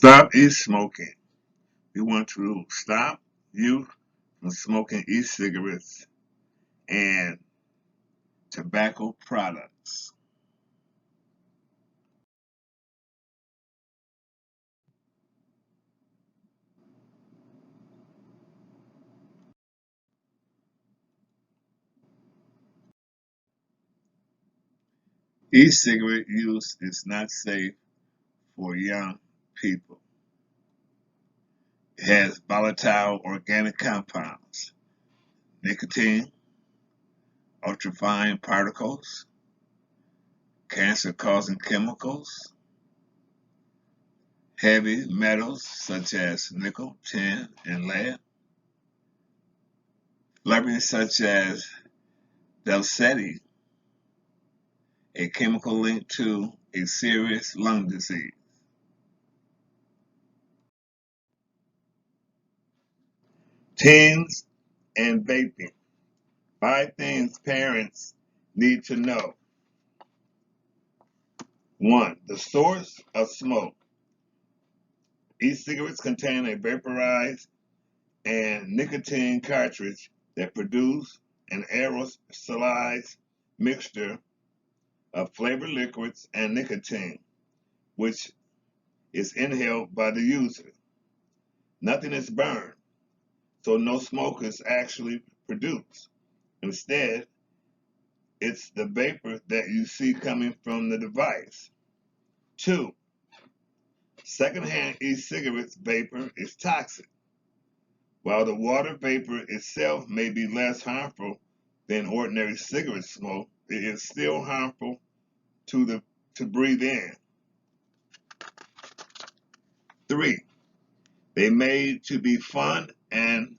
Stop e-smoking. We want to stop you from smoking e-cigarettes and tobacco products. E-cigarette use is not safe for young people. It has volatile organic compounds, nicotine, ultrafine particles, cancer-causing chemicals, heavy metals such as nickel, tin, and lead, flavoring such as Delcetti, a chemical linked to a serious lung disease. Teens and vaping. 5 things parents need to know. 1. The source of smoke. E-cigarettes contain a vaporized and nicotine cartridge that produce an aerosolized mixture of flavored liquids and nicotine, which is inhaled by the user. Nothing is burned, so no smoke is actually produced. Instead, it's the vapor that you see coming from the device. 2. Secondhand e-cigarettes vapor is toxic. While the water vapor itself may be less harmful than ordinary cigarette smoke, it is still harmful to breathe in. 3. They made to be fun and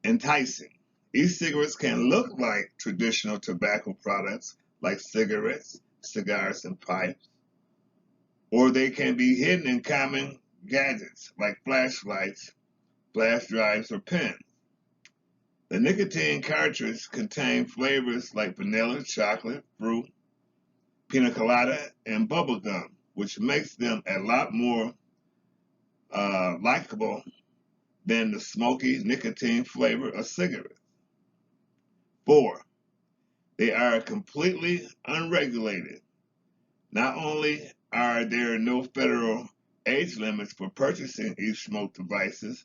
enticing. E-cigarettes can look like traditional tobacco products like cigarettes, cigars, and pipes, or they can be hidden in common gadgets like flashlights, flash drives, or pens. The nicotine cartridge contains flavors like vanilla, chocolate, fruit, pina colada, and bubble gum, which makes them a lot more likable than the smoky nicotine flavor of cigarettes. 4. They are completely unregulated. Not only are there no federal age limits for purchasing e-smoke devices,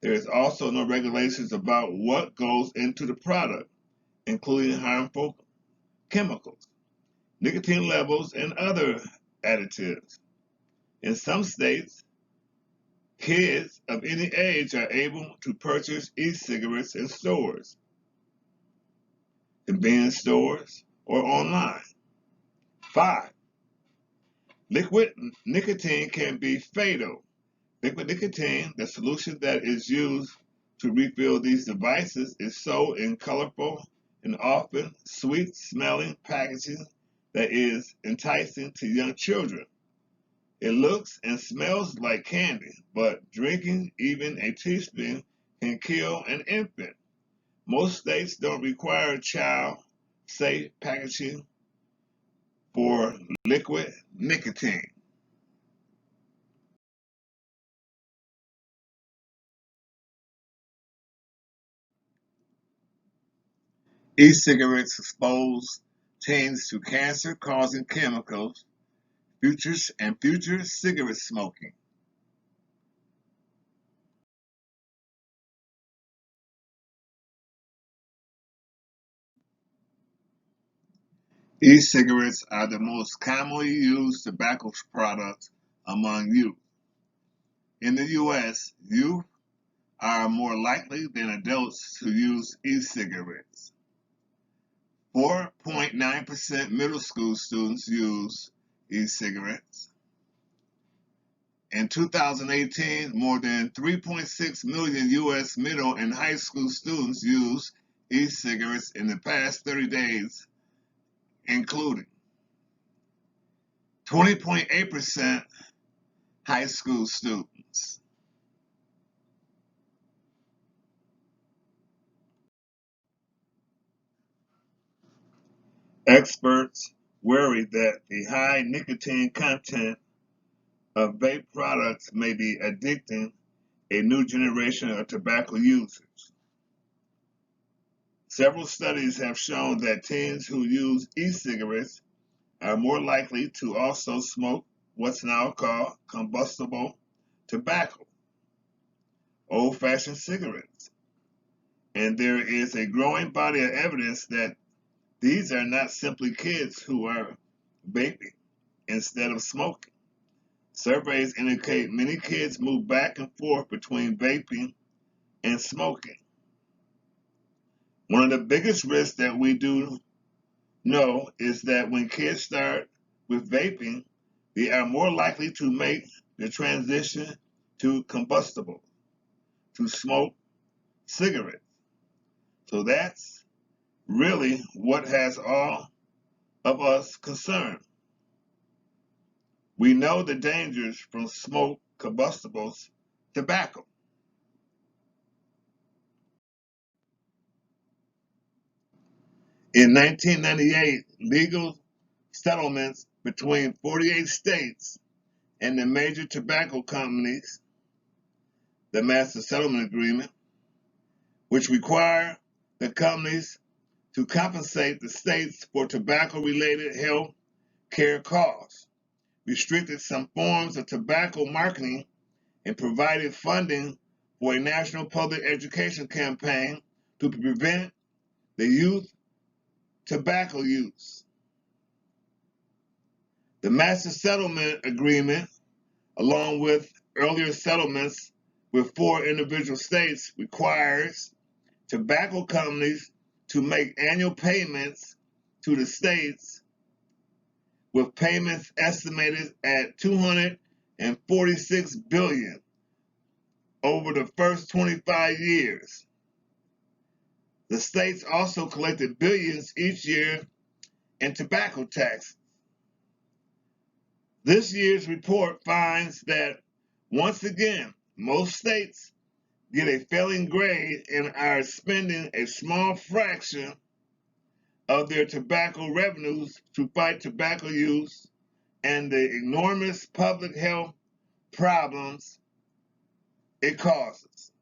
there is also no regulations about what goes into the product, including harmful chemicals, nicotine levels, and other additives. In some states, kids of any age are able to purchase e-cigarettes in stores, convenience stores, or online. 5. Liquid nicotine can be fatal. Liquid nicotine, the solution that is used to refill these devices, is sold in colorful and often sweet smelling packaging that is enticing to young children. It looks and smells like candy, but drinking even a teaspoon can kill an infant. Most states don't require child safe packaging for liquid nicotine. E-cigarettes expose teens to cancer-causing chemicals, future cigarette smoking. E-cigarettes are the most commonly used tobacco product among youth. In the U.S., youth are more likely than adults to use e-cigarettes. 4.9% middle school students use e-cigarettes. In 2018, more than 3.6 million U.S. middle and high school students used e-cigarettes in the past 30 days, including 20.8% high school students. Experts worry that the high nicotine content of vape products may be addicting a new generation of tobacco users. Several studies have shown that teens who use e-cigarettes are more likely to also smoke what's now called combustible tobacco, old-fashioned cigarettes. And there is a growing body of evidence that these are not simply kids who are vaping instead of smoking. Surveys indicate many kids move back and forth between vaping and smoking. One of the biggest risks that we do know is that when kids start with vaping, they are more likely to make the transition to combustible, to smoke cigarettes. So that's really what has all of us concerned. We know the dangers from smoke combustibles tobacco. In 1998, legal settlements between 48 states and the major tobacco companies, the Master Settlement Agreement, which require the companies to compensate the states for tobacco-related health care costs, restricted some forms of tobacco marketing, and provided funding for a national public education campaign to prevent the youth tobacco use. The Master Settlement Agreement, along with earlier settlements with 4 individual states, requires tobacco companies to make annual payments to the states, with payments estimated at $246 billion over the first 25 years. The states also collected billions each year in tobacco taxes. This year's report finds that, once again, most states get a failing grade and are spending a small fraction of their tobacco revenues to fight tobacco use and the enormous public health problems it causes.